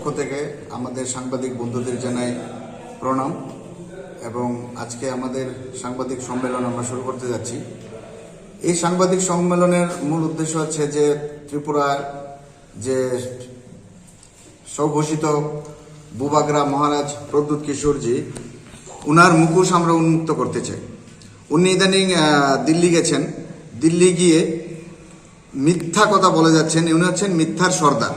পক্ষ থেকে আমাদের সাংবাদিক বন্ধুদের জানাই প্রণাম এবং আজকে আমাদের সাংবাদিক সম্মেলন আমরা শুরু করতে যাচ্ছি। এই সাংবাদিক সম্মেলনের মূল উদ্দেশ্য হচ্ছে যে ত্রিপুরার যে স্বঘোষিত বুবাগ্রা মহারাজ প্রদ্যুৎ কিশোরজি, উনার মুখোশ আমরা উন্মুক্ত করতে চাই। উনি ইদানিং দিল্লি গেছেন, দিল্লি গিয়ে মিথ্যা কথা বলে যাচ্ছেন। উনি হচ্ছেন মিথ্যার সর্দার।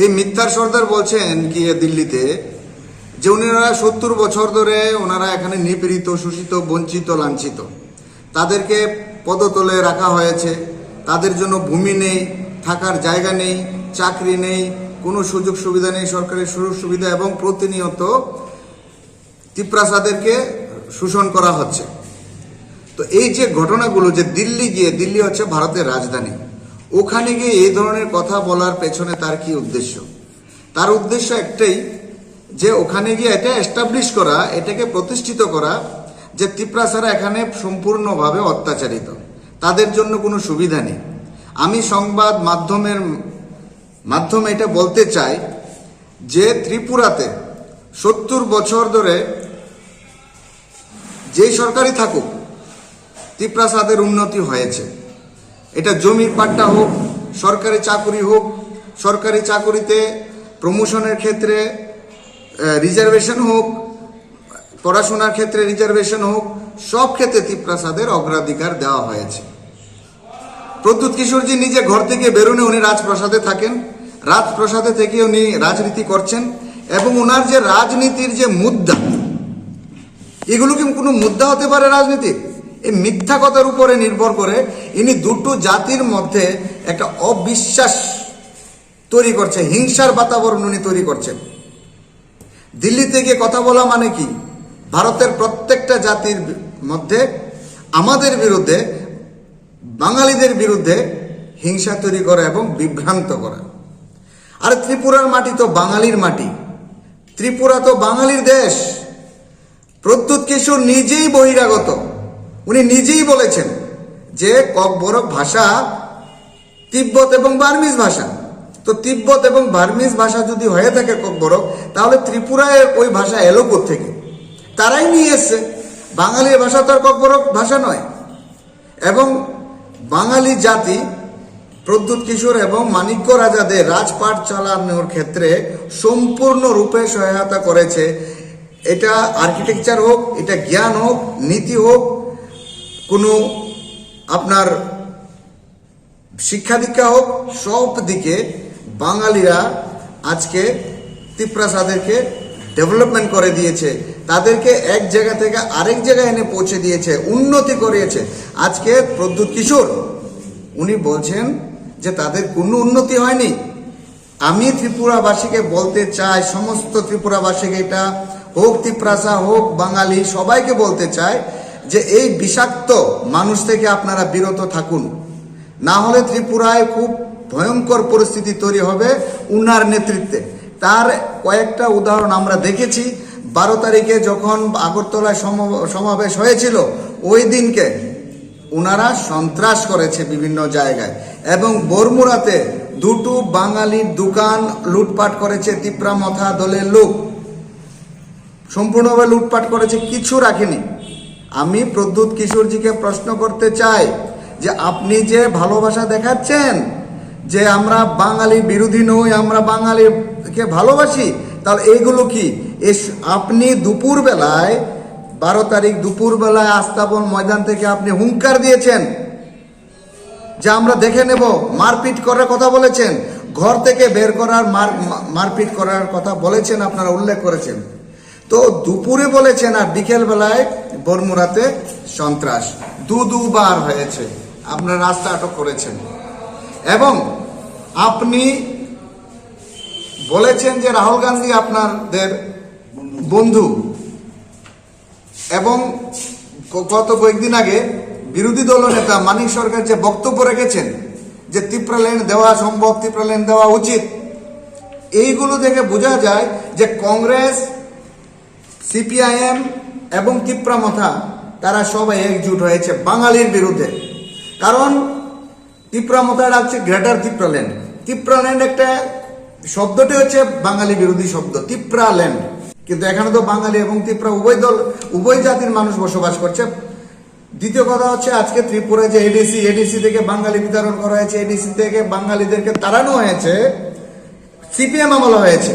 এই মিথ্যার সর্দার বলছেন গিয়ে দিল্লিতে যে ওনারা 70 বছর ধরে ওনারা এখানে নিপীড়িত, শোষিত, বঞ্চিত, লাঞ্ছিত। তাদেরকে পদতলে রাখা হয়েছে, তাদের জন্য ভূমি নেই, থাকার জায়গা নেই, চাকরি নেই, কোনো সুযোগ সুবিধা নেই, সরকারের সুযোগ সুবিধা, এবং প্রতিনিয়ত তিপ্রাসাদেরকে শোষণ করা হচ্ছে। তো এই যে ঘটনাগুলো, যে দিল্লি গিয়ে, দিল্লি হচ্ছে ভারতের রাজধানী, ওখানে গিয়ে এই ধরনের কথা বলার পেছনে তার কি উদ্দেশ্য? তার উদ্দেশ্য একটাই, যে ওখানে গিয়ে এটা এস্টাবলিশ করা, এটাকে প্রতিষ্ঠিত করা যে তিপ্রাসারা এখানে সম্পূর্ণভাবে অত্যাচারিত, তাদের জন্য কোনো সুবিধা নেই। আমি সংবাদ মাধ্যমের মাধ্যমে এটা বলতে চাই যে ত্রিপুরাতে 70 বছর ধরে যেই সরকারই থাকুক, তিপ্রাসাদের উন্নতি হয়েছে। এটা জমির পাট্টা হোক, সরকারি চাকুরি হোক, সরকারি চাকুরিতে প্রমোশনের ক্ষেত্রে রিজার্ভেশন হোক, পড়াশোনার ক্ষেত্রে রিজার্ভেশন হোক, সব ক্ষেত্রে তিপ্রাসাদের অগ্রাধিকার দেওয়া হয়েছে। প্রদ্যুৎ কিশোরজি নিজে ঘর থেকে বেরোনে উনি রাজপ্রাসাদে থাকেন, রাজপ্রাসাদে থেকে উনি রাজনীতি করছেন, এবং ওনার যে রাজনীতির যে মুদ্রা, এগুলো কি কোনো মুদ্রা হতে পারে রাজনীতির? এই মিথ্যা কথার উপরে নির্ভর করে ইনি দুটো জাতির মধ্যে একটা অবিশ্বাস তৈরি করছে, হিংসার বাতাবরণ উনি তৈরি করছেন। দিল্লি থেকে কথা বলা মানে কি? ভারতের প্রত্যেকটা জাতির মধ্যে আমাদের বিরুদ্ধে, বাঙালিদের বিরুদ্ধে হিংসা তৈরি করা এবং বিভ্রান্ত করা। আর ত্রিপুরার মাটি তো বাঙালির মাটি, ত্রিপুরা তো বাঙালির দেশ। প্রদ্যুৎ কিশোর নিজেই বহিরাগত, উনি নিজেই বলেছেন যে ককবরক ভাষা তিব্বত এবং বার্মিজ ভাষা। তো তিব্বত এবং বার্মিজ ভাষা যদি হয়ে থাকে ককবরক, তাহলে ত্রিপুরায় ওই ভাষা এলো কোত্থেকে? তারাই নিয়ে এসছে। বাঙালির ভাষা তো আর ককবরক ভাষা নয়। এবং বাঙালি জাতি প্রদ্যুৎ কিশোর এবং মাণিক্য রাজাদের রাজপাট চালানোর ক্ষেত্রে সম্পূর্ণরূপে সহায়তা করেছে। এটা আর্কিটেকচার হোক, এটা জ্ঞান হোক, নীতি হোক, কোনো আপনার শিক্ষা দীক্ষা হোক, সব দিকে বাঙালিরা আজকে তিপ্রাসাদেরকে ডেভেলপমেন্ট করে দিয়েছে, তাদেরকে এক জায়গা থেকে আরেক জায়গায় এনে পৌঁছে দিয়েছে, উন্নতি করিয়েছে। আজকে প্রদ্যুৎ কিশোর উনি বলছেন যে তাদের কোনো উন্নতি হয়নি। আমি ত্রিপুরাবাসীকে বলতে চাই, সমস্ত ত্রিপুরাবাসীকে, এটা হোক তিপ্রাসা হোক বাঙালি, সবাইকে বলতে চাই যে এই বিষাক্ত মানুষ থেকে আপনারা বিরত থাকুন, না হলে ত্রিপুরায় খুব ভয়ঙ্কর পরিস্থিতি তৈরি হবে উনার নেতৃত্বে। তার কয়েকটা উদাহরণ আমরা দেখেছি। 12 তারিখে যখন আগরতলায় সমাবেশ হয়েছিল, ওই দিনকে ওনারা সন্ত্রাস করেছে বিভিন্ন জায়গায়, এবং বরমুড়াতে 2টো বাঙালির দোকান লুটপাট করেছে তিপ্রামথা দলের লোক, সম্পূর্ণভাবে লুটপাট করেছে, কিছু রাখেনি। আমি প্রদ্যুৎ কিশোরজিকে প্রশ্ন করতে চাই যে আপনি যে ভালোবাসা দেখাচ্ছেন যে আমরা বাঙালি বিরোধী নই, আমরা বাঙালিকে ভালোবাসি, তাহলে এইগুলো কি? আপনি দুপুরবেলায় 12 তারিখ দুপুরবেলায় আস্তাবল ময়দান থেকে আপনি হুঙ্কার দিয়েছেন যে আমরা দেখে নেব, মারপিট করার কথা বলেছেন, ঘর থেকে বের করার, মারপিট করার কথা বলেছেন, আপনারা উল্লেখ করেছেন। তো দুপুরে বলেছেন, আর বিকেল বেলায় বরমুড়াতে সন্ত্রাস দুবার হয়েছে, আপনার রাস্তা আটক করেছেন। এবং আপনি বলেছেন যে রাহুল গান্ধী আপনাদের বন্ধু, এবং গত কয়েকদিন আগে বিরোধী দলনেতা মানিক সরকার যে বক্তব্য রেখেছেন যে তিপ্রা লেন দেওয়া সম্ভব, তিপ্রা লেন দেওয়া উচিত, এইগুলো দেখে বোঝা যায় যে কংগ্রেস, সিপিআইএম এবং তিপ্রামথা তারা সবাই একজুট হয়েছে বাঙালির বিরুদ্ধে। কারণ তিপ্রামথা ডাকছে গ্রেটার তিপ্রাল্যান্ড। তিপ্রাল্যান্ড একটা শব্দটি হচ্ছে বাঙালি বিরোধী শব্দ, তিপ্রা ল্যান্ড। কিন্তু এখানে তো বাঙালি এবং তিপ্রা উভয় জাতির মানুষ বসবাস করছে। দ্বিতীয় কথা হচ্ছে আজকে ত্রিপুরা যে এডিসি থেকে বাঙালি বিতরণ করা হয়েছে, এডিসি থেকে বাঙালিদেরকে তাড়ানো হয়েছে, সিপিএম আমল হয়েছে।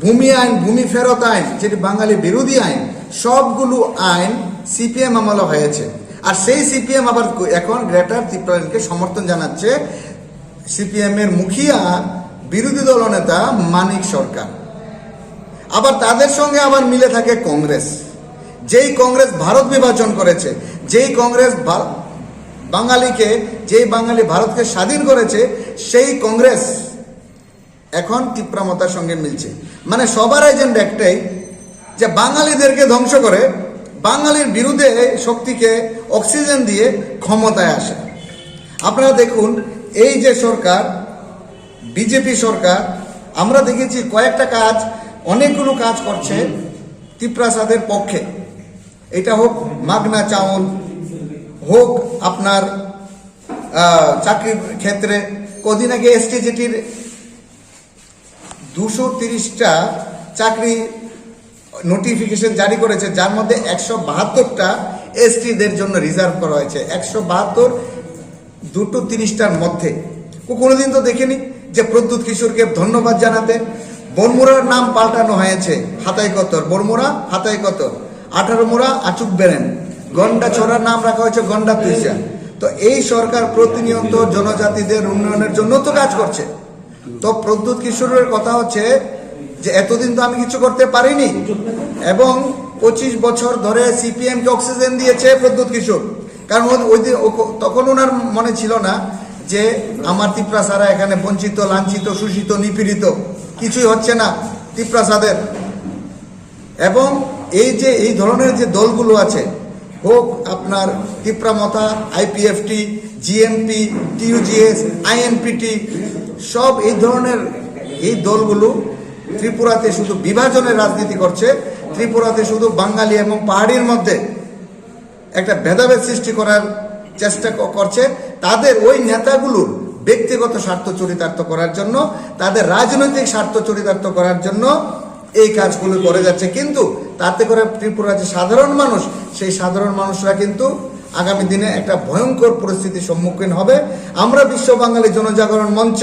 ভূমি আইন, ভূমি ফেরত আইন, যেটি বাঙালি বিরোধী আইন, সবগুলো আইন সিপিএম আমল হয়েছে। আর সেই সিপিএম আবার এখন গ্রেটার ত্রিপুরাকে সমর্থন জানাচ্ছে সিপিএম এর মুখিয়া বিরোধী দলনেতা মানিক সরকার। আবার তাদের সঙ্গে আবার মিলে থাকে কংগ্রেস, যেই কংগ্রেস ভারত বিভাজন করেছে, যেই কংগ্রেস বাঙালি ভারতকে স্বাধীন করেছে, সেই কংগ্রেস এখন তীব্রমতার সঙ্গে মিলছে। মানে সবার এজেন্ডা একটাই, যে বাঙালিদেরকে ধ্বংস করে বাঙালির বিরুদ্ধে শক্তিকে অক্সিজেন দিয়ে ক্ষমতায় আসে। আপনারা দেখুন, এই যে সরকার, বিজেপি সরকার, আমরা দেখেছি কয়েকটা কাজ, অনেকগুলো কাজ করছে ত্রিপ্রাসাদের পক্ষে। এটা হোক মাগনা চাউল, হোক আপনার চাকরির ক্ষেত্রে। কদিন আগে এসটিজিটির 230টা চাকরি নোটিফিকেশন জারি করেছে, যার মধ্যে 172টা এসটিদের জন্য রিজার্ভ করা হয়েছে। 172 230টার মধ্যে কোনোদিন তো দেখিনি যে প্রদ্যুৎ কিশোরকে ধন্যবাদ জানাতে। বনমুড়ার নাম পাল্টানো হয়েছে, হাতাই কতর বনমুড়া, হাতাই কতর 18 মুড়া আচুক বেরেন। গন্ডা ছড়ার নাম রাখা হয়েছে গন্ডা তুইসা। তো এই সরকার প্রতিনিয়ত জনজাতিদের উন্নয়নের জন্য তো কাজ করছে। তো প্রদ্যুৎ কিশোরের কথা হচ্ছে যে এতদিন তো আমি কিছু করতে পারিনি, এবং 25 বছর ধরে সিপিএম কে অক্সিজেন দিয়েছে প্রদ্যুৎ কিশোর। কারণ তখন ওনার মনে ছিল না যে আমার ত্রিপ্রাসারা এখানে বঞ্চিত, লাঞ্ছিত, শোষিত, নিপীড়িত, কিছুই হচ্ছে না ত্রিপ্রাসাদের। এবং এই ধরনের যে দলগুলো আছে, হোক আপনার ত্রিপ্রামতা, আইপিএফটি, জিএমপি, টিইউজিএস, আইএনপিটি, সব এই ধরনের এই দলগুলো ত্রিপুরাতে শুধু বিভাজনের রাজনীতি করছে। ত্রিপুরাতে শুধু বাঙালি এবং পাহাড়ির মধ্যে একটা ভেদাভেদ সৃষ্টি করার চেষ্টা করছে। তাদের ওই নেতাগুলোর ব্যক্তিগত স্বার্থ চরিতার্থ করার জন্য, তাদের রাজনৈতিক স্বার্থ চরিতার্থ করার জন্য এই কাজগুলো করে যাচ্ছে। কিন্তু তাতে করে ত্রিপুরার যে সাধারণ মানুষ, সেই সাধারণ মানুষরা কিন্তু আগামী দিনে একটা ভয়ঙ্কর পরিস্থিতির সম্মুখীন হবে। আমরা বিশ্ব বাঙালি জনজাগরণ মঞ্চ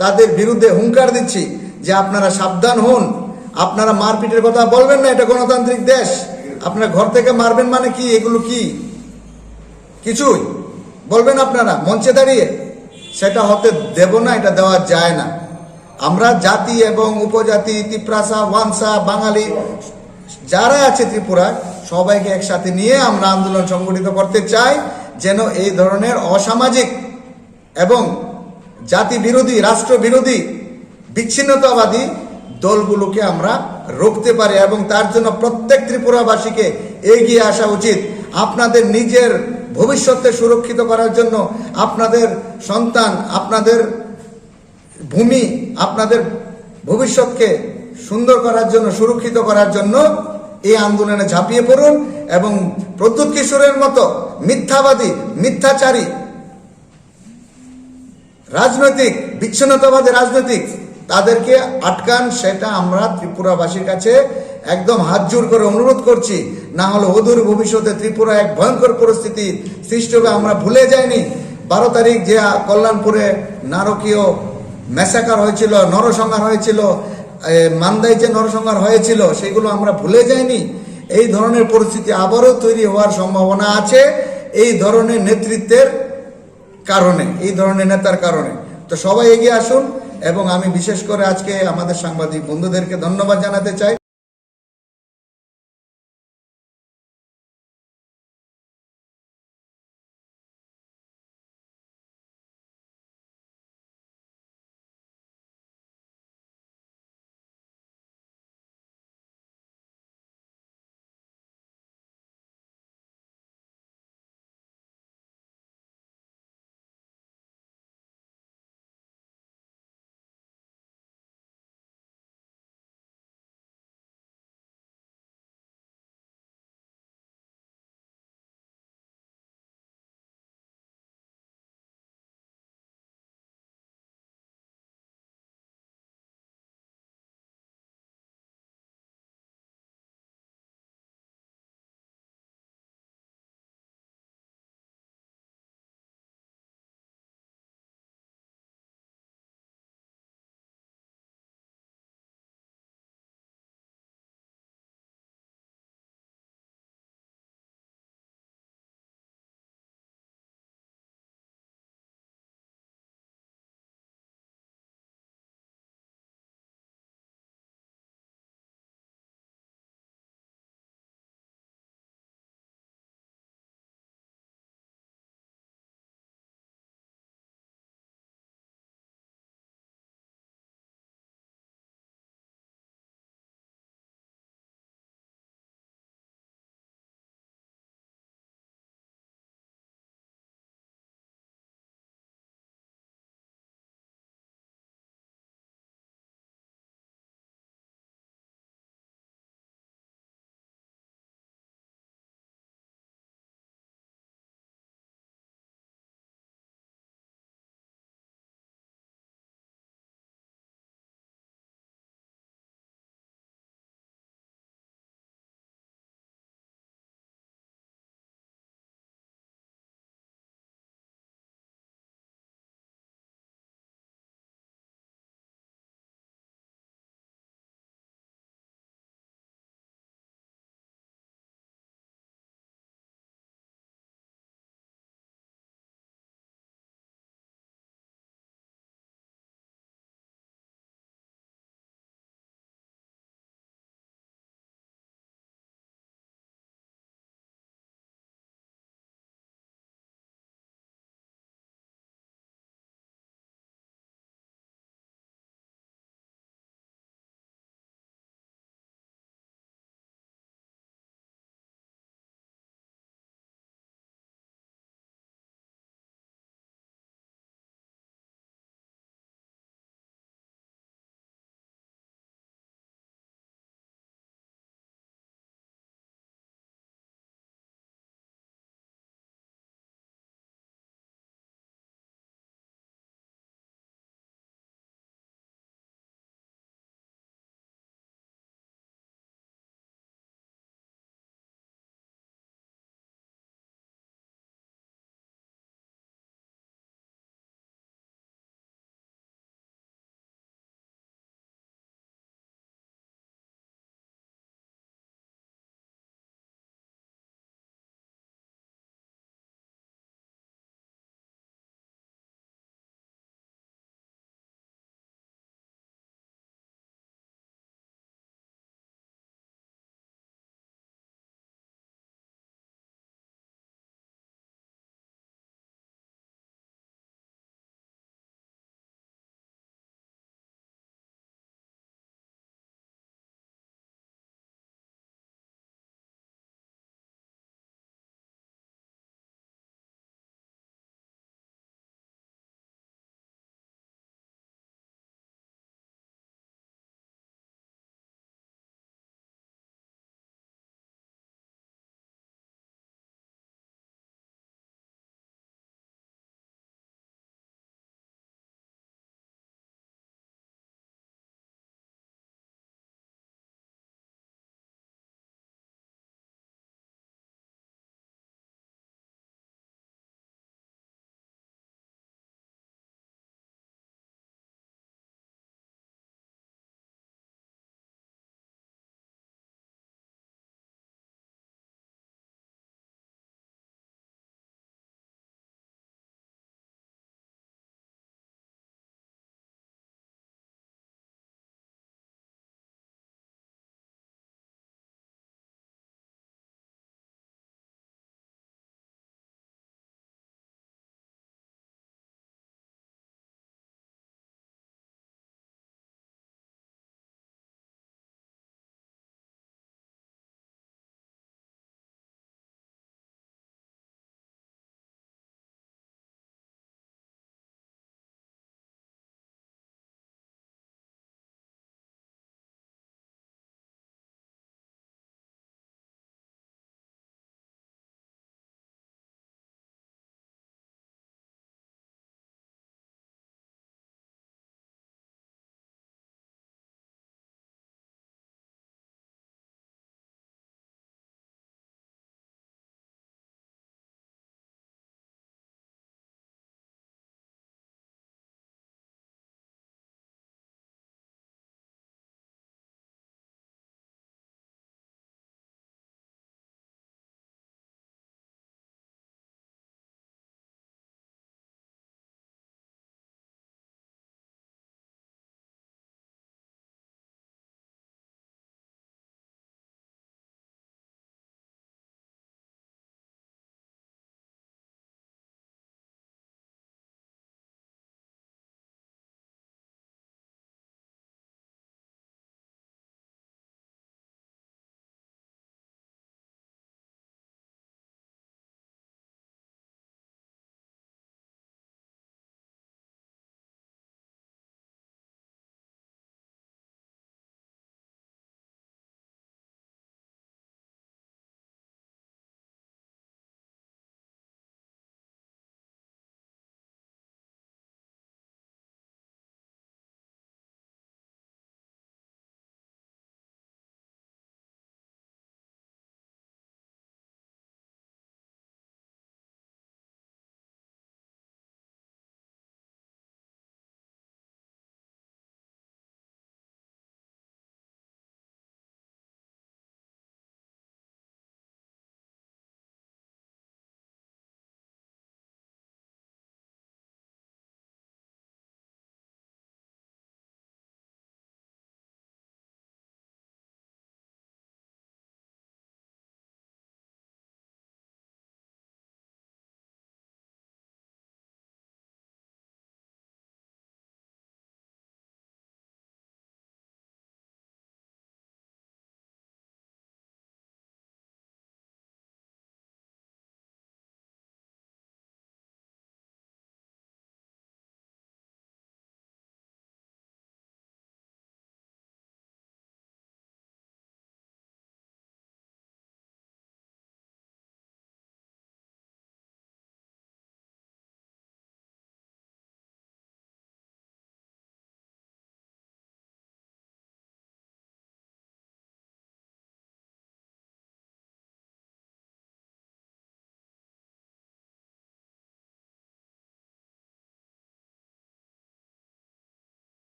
তাদের বিরুদ্ধে হুঙ্কার দিচ্ছি যে আপনারা সাবধান হন, আপনারা মারপিটের কথা বলবেন না, এটা গণতান্ত্রিক দেশ। আপনারা ঘর থেকে মারবেন মানে কি, এগুলো কি কিছুই বলবেন আপনারা মঞ্চে দাঁড়িয়ে? সেটা হতে দেব না, এটা দেওয়া যায় না। আমরা জাতি এবং উপজাতি, তিপ্রাসা, ওয়ানসা, বাঙালি যারা আছে ত্রিপুরায়, সবাইকে একসাথে নিয়ে আমরা আন্দোলন সংগঠিত করতে চাই, যেন এই ধরনের অসামাজিক এবং জাতি বিরোধী, রাষ্ট্র বিরোধী, বিচ্ছিন্নতাবাদী দলগুলোকে আমরা রুখতে পারি। এবং তার জন্য প্রত্যেক ত্রিপুরাবাসীকে এগিয়ে আসা উচিত। আপনাদের নিজের ভবিষ্যৎকে সুরক্ষিত করার জন্য, আপনাদের সন্তান, আপনাদের ভূমি, আপনাদের ভবিষ্যৎকে সুন্দর করার জন্য, সুরক্ষিত করার জন্য এই আন্দোলনে ঝাঁপিয়ে পড়ুন। এবং প্রদ্যুৎ কিশোরের মতো মিথ্যাবাদী, মিথ্যাচারী রাজনৈতিক, বিচ্ছিন্নতাবাদী রাজনৈতিক, তাদেরকে আটকান। সেটা আমরা ত্রিপুরাবাসীর কাছে একদম হাত জোর করে অনুরোধ করছি। না হলে অদূর ভবিষ্যতে ত্রিপুরা এক ভয়ঙ্কর পরিস্থিতি সৃষ্টি হবে। আমরা ভুলে যাইনি 12 তারিখ যে কল্যাণপুরে নারকীয় ম্যাসাকার হয়েছিল, নরসংহার হয়েছিল, মান্দাই যে নরসংহার হয়েছিল, সেগুলো আমরা ভুলে যাইনি। এই ধরনের পরিস্থিতি আবারও তৈরি হওয়ার সম্ভাবনা আছে এই ধরনের নেতৃত্বের কারণে, এই ধরনের নেতার কারণে। তো সবাই এগিয়ে আসুন। এবং আমি বিশেষ করে আজকে আমাদের সাংবাদিক বন্ধুদেরকে ধন্যবাদ জানাতে চাই।